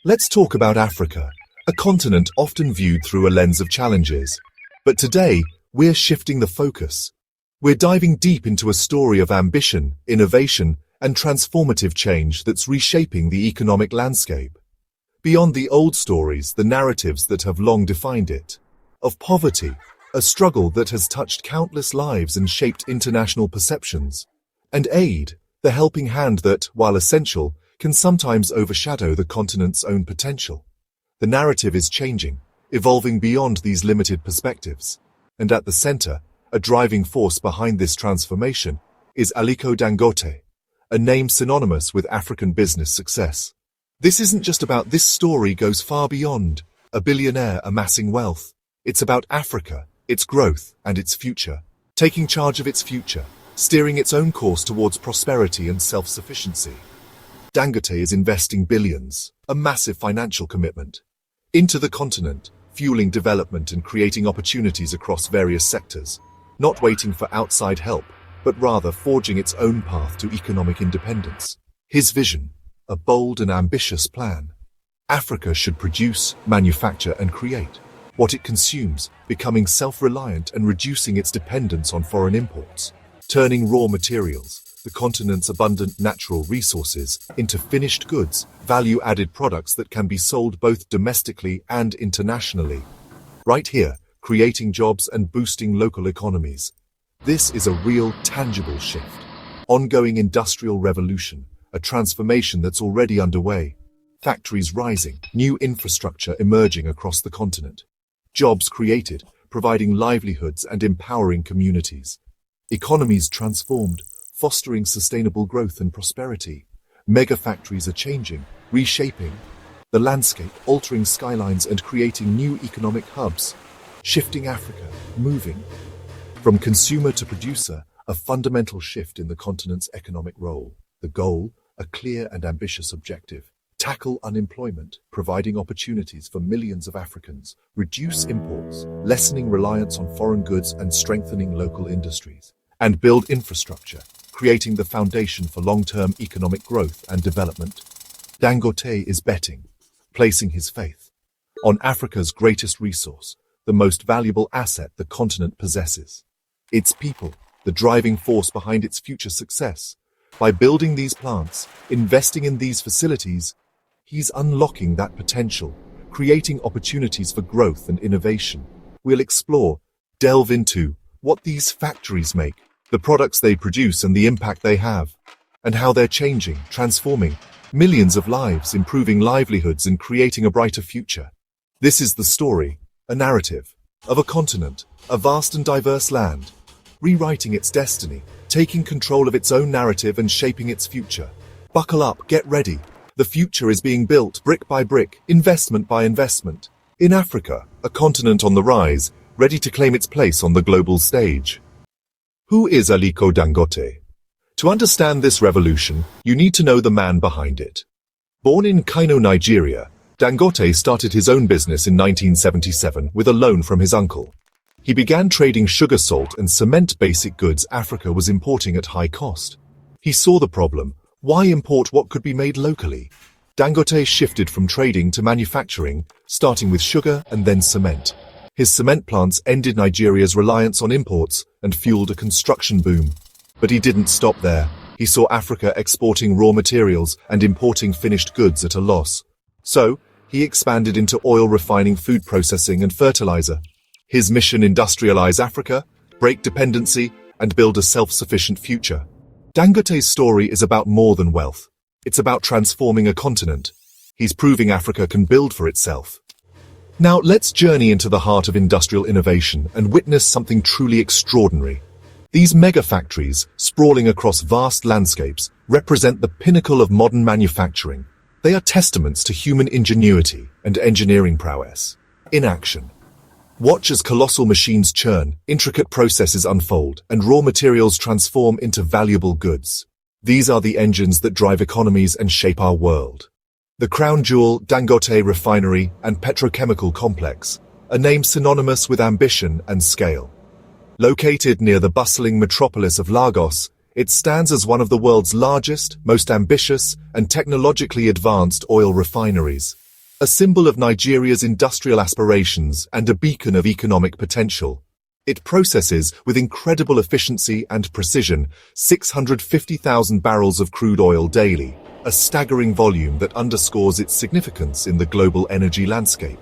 Let's talk about Africa, a continent often viewed through a lens of challenges. But today, we're shifting the focus. We're diving deep into a story of ambition, innovation, and transformative change that's reshaping the economic landscape. Beyond the old stories, the narratives that have long defined it. Of poverty, a struggle that has touched countless lives and shaped international perceptions. And aid, the helping hand that, while essential, can sometimes overshadow the continent's own potential. The narrative is changing, evolving beyond these limited perspectives. And at the center, a driving force behind this transformation, is Aliko Dangote, a name synonymous with African business success. This story goes far beyond a billionaire amassing wealth. It's about Africa, its growth, and its future. Taking charge of its future, steering its own course towards prosperity and self-sufficiency. Dangote is investing billions, a massive financial commitment, into the continent, fueling development and creating opportunities across various sectors, not waiting for outside help, but rather forging its own path to economic independence. His vision, a bold and ambitious plan. Africa should produce, manufacture, and create what it consumes, becoming self-reliant and reducing its dependence on foreign imports, turning raw materials, the continent's abundant natural resources, into finished goods, value-added products that can be sold both domestically and internationally. Right here, creating jobs and boosting local economies. This is a real, tangible shift. Ongoing industrial revolution, a transformation that's already underway. Factories rising, new infrastructure emerging across the continent. Jobs created, providing livelihoods and empowering communities. Economies transformed, fostering sustainable growth and prosperity. Mega factories are changing, reshaping the landscape, altering skylines and creating new economic hubs. Shifting Africa, moving from consumer to producer, a fundamental shift in the continent's economic role. The goal, a clear and ambitious objective. Tackle unemployment, providing opportunities for millions of Africans. Reduce imports, lessening reliance on foreign goods and strengthening local industries. And build infrastructure, creating the foundation for long-term economic growth and development. Dangote is betting, placing his faith on Africa's greatest resource, the most valuable asset the continent possesses. Its people, the driving force behind its future success. By building these plants, investing in these facilities, he's unlocking that potential, creating opportunities for growth and innovation. We'll explore, delve into what these factories make, the products they produce and the impact they have, and how they're changing, transforming millions of lives, improving livelihoods and creating a brighter future. This is the story, a narrative, of a continent, a vast and diverse land, rewriting its destiny, taking control of its own narrative and shaping its future. Buckle up, get ready. The future is being built brick by brick, investment by investment. In Africa, a continent on the rise, ready to claim its place on the global stage. Who is Aliko Dangote? To understand this revolution, you need to know the man behind it. Born in Kano, Nigeria, Dangote started his own business in 1977 with a loan from his uncle. He began trading sugar, salt, and cement, basic goods Africa was importing at high cost. He saw the problem. Why import what could be made locally? Dangote shifted from trading to manufacturing, starting with sugar and then cement. His cement plants ended Nigeria's reliance on imports and fueled a construction boom. But he didn't stop there. He saw Africa exporting raw materials and importing finished goods at a loss. So, he expanded into oil refining, food processing, and fertilizer. His mission: industrialize Africa, break dependency, and build a self-sufficient future. Dangote's story is about more than wealth. It's about transforming a continent. He's proving Africa can build for itself. Now let's journey into the heart of industrial innovation and witness something truly extraordinary. These mega factories, sprawling across vast landscapes, represent the pinnacle of modern manufacturing. They are testaments to human ingenuity and engineering prowess. In action. Watch as colossal machines churn, intricate processes unfold, and raw materials transform into valuable goods. These are the engines that drive economies and shape our world. The crown jewel, Dangote Refinery and Petrochemical Complex, a name synonymous with ambition and scale. Located near the bustling metropolis of Lagos, it stands as one of the world's largest, most ambitious, and technologically advanced oil refineries. a symbol of Nigeria's industrial aspirations and a beacon of economic potential. It processes, with incredible efficiency and precision, 650,000 barrels of crude oil daily, a staggering volume that underscores its significance in the global energy landscape,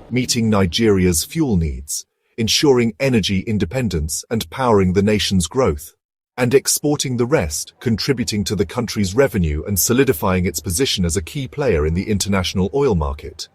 meeting Nigeria's fuel needs, ensuring energy independence and powering the nation's growth, and exporting the rest, contributing to the country's revenue and solidifying its position as a key player in the international oil market.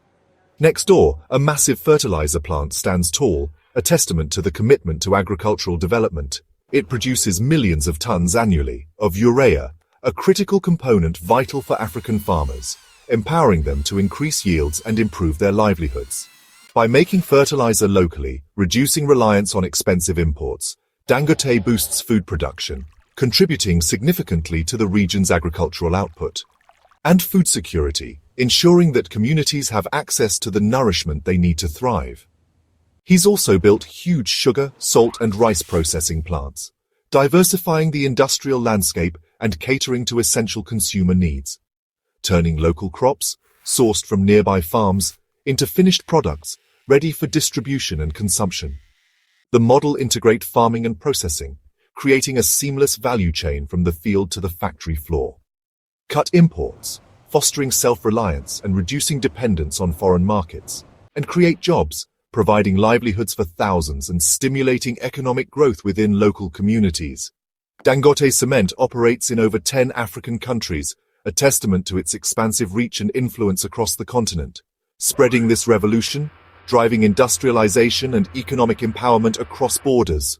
Next door, a massive fertilizer plant stands tall, a testament to the commitment to agricultural development. It produces millions of tons annually of urea, a critical component vital for African farmers, empowering them to increase yields and improve their livelihoods. By making fertilizer locally, reducing reliance on expensive imports, Dangote boosts food production, contributing significantly to the region's agricultural output, and food security, ensuring that communities have access to the nourishment they need to thrive. He's also built huge sugar, salt and rice processing plants, diversifying the industrial landscape and catering to essential consumer needs, turning local crops, sourced from nearby farms, into finished products ready for distribution and consumption. The model integrates farming and processing, creating a seamless value chain from the field to the factory floor. Cut imports, fostering self-reliance and reducing dependence on foreign markets, and create jobs, providing livelihoods for thousands and stimulating economic growth within local communities. Dangote Cement operates in over 10 African countries, a testament to its expansive reach and influence across the continent, spreading this revolution, driving industrialization and economic empowerment across borders,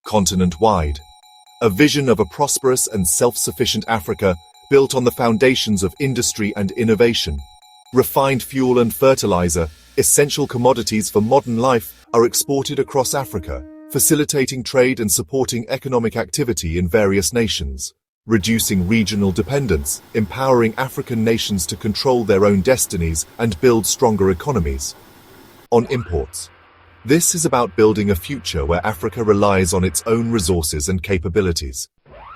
continent-wide. A vision of a prosperous and self-sufficient Africa built on the foundations of industry and innovation. Refined fuel and fertilizer, essential commodities for modern life, are exported across Africa, facilitating trade and supporting economic activity in various nations, reducing regional dependence, empowering African nations to control their own destinies and build stronger economies. On imports. This is about building a future where Africa relies on its own resources and capabilities.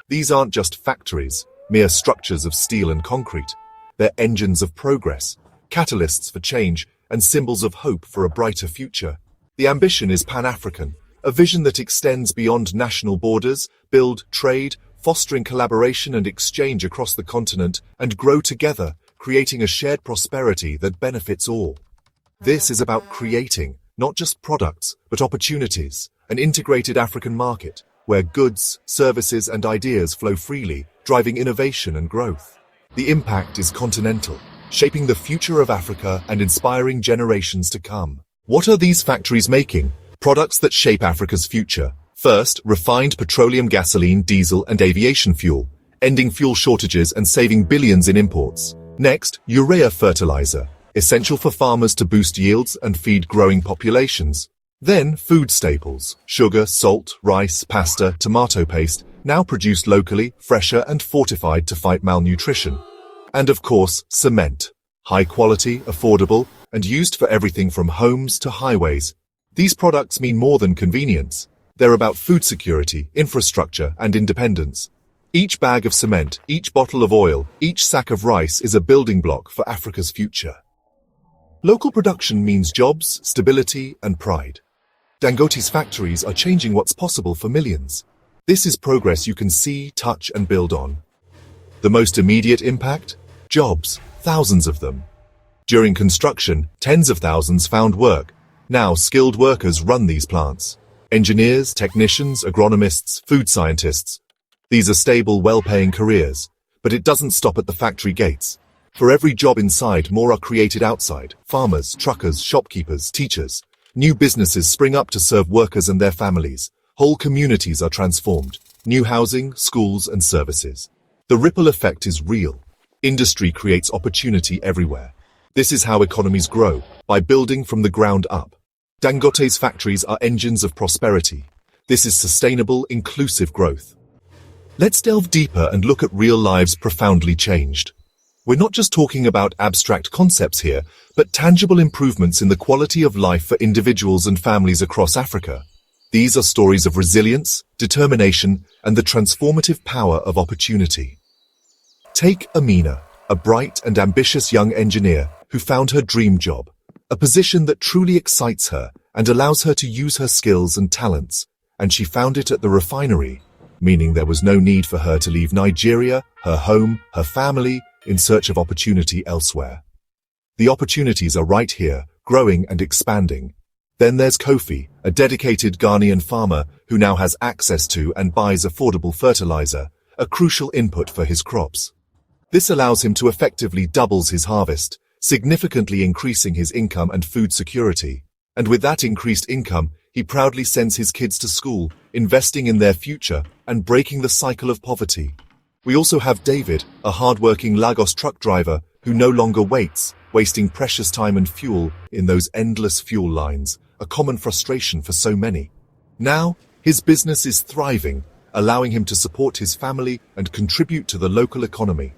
These aren't just factories, mere structures of steel and concrete. They're engines of progress, catalysts for change, and symbols of hope for a brighter future. The ambition is Pan-African, a vision that extends beyond national borders, build trade, fostering collaboration and exchange across the continent, and grow together, creating a shared prosperity that benefits all. This is about creating, not just products, but opportunities, an integrated African market, where goods, services, and ideas flow freely, driving innovation and growth. The impact is continental, shaping the future of Africa and inspiring generations to come. What are these factories making? Products that shape Africa's future. First, refined petroleum, gasoline, diesel, and aviation fuel, ending fuel shortages and saving billions in imports. Next, urea fertilizer, essential for farmers to boost yields and feed growing populations. Then, food staples, sugar, salt, rice, pasta, tomato paste, now produced locally, fresher and fortified to fight malnutrition. And of course, cement. High quality, affordable, and used for everything from homes to highways. These products mean more than convenience. They're about food security, infrastructure, and independence. Each bag of cement, each bottle of oil, each sack of rice is a building block for Africa's future. Local production means jobs, stability, and pride. Dangote's factories are changing what's possible for millions. This is progress you can see, touch, and build on. The most immediate impact? Jobs, thousands of them. During construction, tens of thousands found work. Now skilled workers run these plants. Engineers, technicians, agronomists, food scientists. These are stable, well-paying careers. But it doesn't stop at the factory gates. For every job inside, more are created outside. Farmers, truckers, shopkeepers, teachers. New businesses spring up to serve workers and their families. Whole communities are transformed. New housing, schools, and services. The ripple effect is real. Industry creates opportunity everywhere. This is how economies grow, by building from the ground up. Dangote's factories are engines of prosperity. This is sustainable, inclusive growth. Let's delve deeper and look at real lives profoundly changed. We're not just talking about abstract concepts here, but tangible improvements in the quality of life for individuals and families across Africa. These are stories of resilience, determination, and the transformative power of opportunity. Take Amina, a bright and ambitious young engineer, who found her dream job, a position that truly excites her and allows her to use her skills and talents, and she found it at the refinery, meaning there was no need for her to leave Nigeria, her home, her family, in search of opportunity elsewhere. The opportunities are right here, growing and expanding. Then there's Kofi, a dedicated Ghanaian farmer who now has access to and buys affordable fertilizer, a crucial input for his crops. This allows him to effectively double his harvest, significantly increasing his income and food security. And with that increased income, he proudly sends his kids to school, investing in their future and breaking the cycle of poverty. We also have David, a hard-working Lagos truck driver who no longer waits, wasting precious time and fuel in those endless fuel lines, a common frustration for so many. Now, his business is thriving, allowing him to support his family and contribute to the local economy.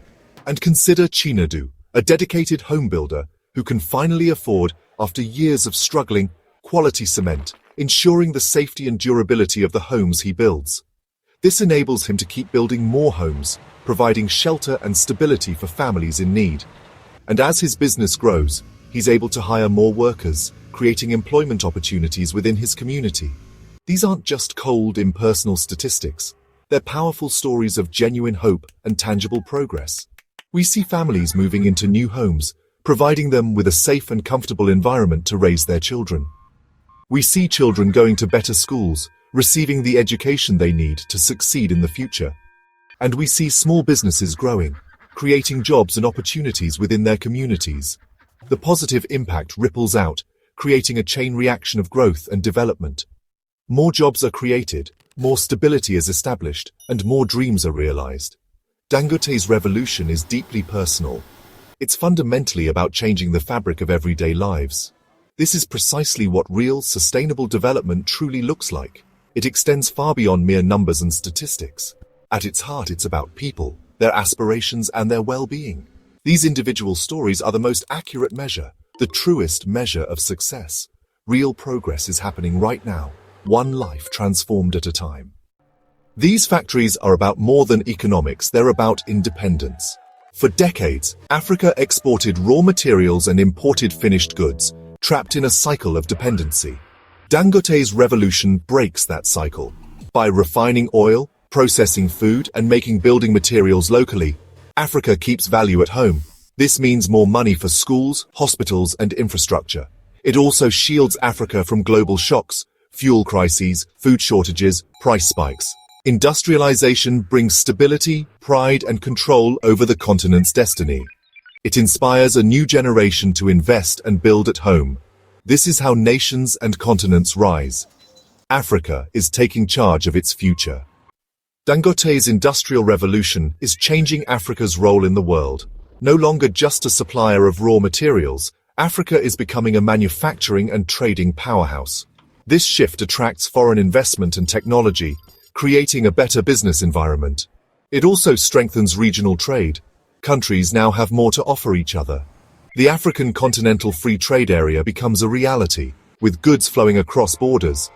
And consider Chinedu, a dedicated home builder who can finally afford, after years of struggling, quality cement, ensuring the safety and durability of the homes he builds. This enables him to keep building more homes, providing shelter and stability for families in need. And as his business grows, he's able to hire more workers, creating employment opportunities within his community. These aren't just cold, impersonal statistics. They're powerful stories of genuine hope and tangible progress. We see families moving into new homes, providing them with a safe and comfortable environment to raise their children. We see children going to better schools, receiving the education they need to succeed in the future. And we see small businesses growing, creating jobs and opportunities within their communities. The positive impact ripples out, creating a chain reaction of growth and development. More jobs are created, more stability is established, and more dreams are realized. Dangote's revolution is deeply personal. It's fundamentally about changing the fabric of everyday lives. This is precisely what real, sustainable development truly looks like. It extends far beyond mere numbers and statistics. At its heart, it's about people, their aspirations, and their well-being. These individual stories are the most accurate measure, the truest measure of success. Real progress is happening right now, one life transformed at a time. These factories are about more than economics, they're about independence. For decades, Africa exported raw materials and imported finished goods, trapped in a cycle of dependency. Dangote's revolution breaks that cycle. By refining oil, processing food, and making building materials locally, Africa keeps value at home. This means more money for schools, hospitals, and infrastructure. It also shields Africa from global shocks, fuel crises, food shortages, price spikes. Industrialization brings stability, pride, and control over the continent's destiny. It inspires a new generation to invest and build at home. This is how nations and continents rise. Africa is taking charge of its future. Dangote's industrial revolution is changing Africa's role in the world. No longer just a supplier of raw materials, Africa is becoming a manufacturing and trading powerhouse. This shift attracts foreign investment and technology, creating a better business environment. It also strengthens regional trade. Countries now have more to offer each other. The African Continental Free Trade Area becomes a reality, with goods flowing across borders.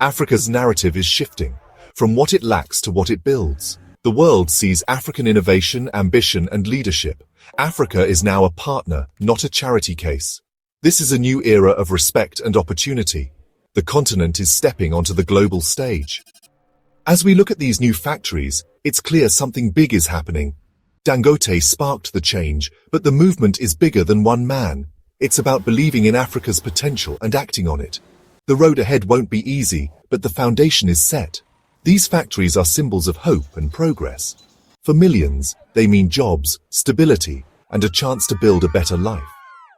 Africa's narrative is shifting, from what it lacks to what it builds. The world sees African innovation, ambition, and leadership. Africa is now a partner, not a charity case. This is a new era of respect and opportunity. The continent is stepping onto the global stage. As we look at these new factories, it's clear something big is happening. Dangote sparked the change, but the movement is bigger than one man. It's about believing in Africa's potential and acting on it. The road ahead won't be easy, but the foundation is set. These factories are symbols of hope and progress. For millions, they mean jobs, stability, and a chance to build a better life.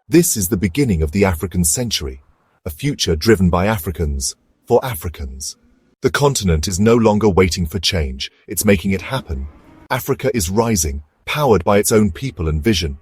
This is the beginning of the African century, a future driven by Africans, for Africans. The continent is no longer waiting for change, it's making it happen. Africa is rising, powered by its own people and vision.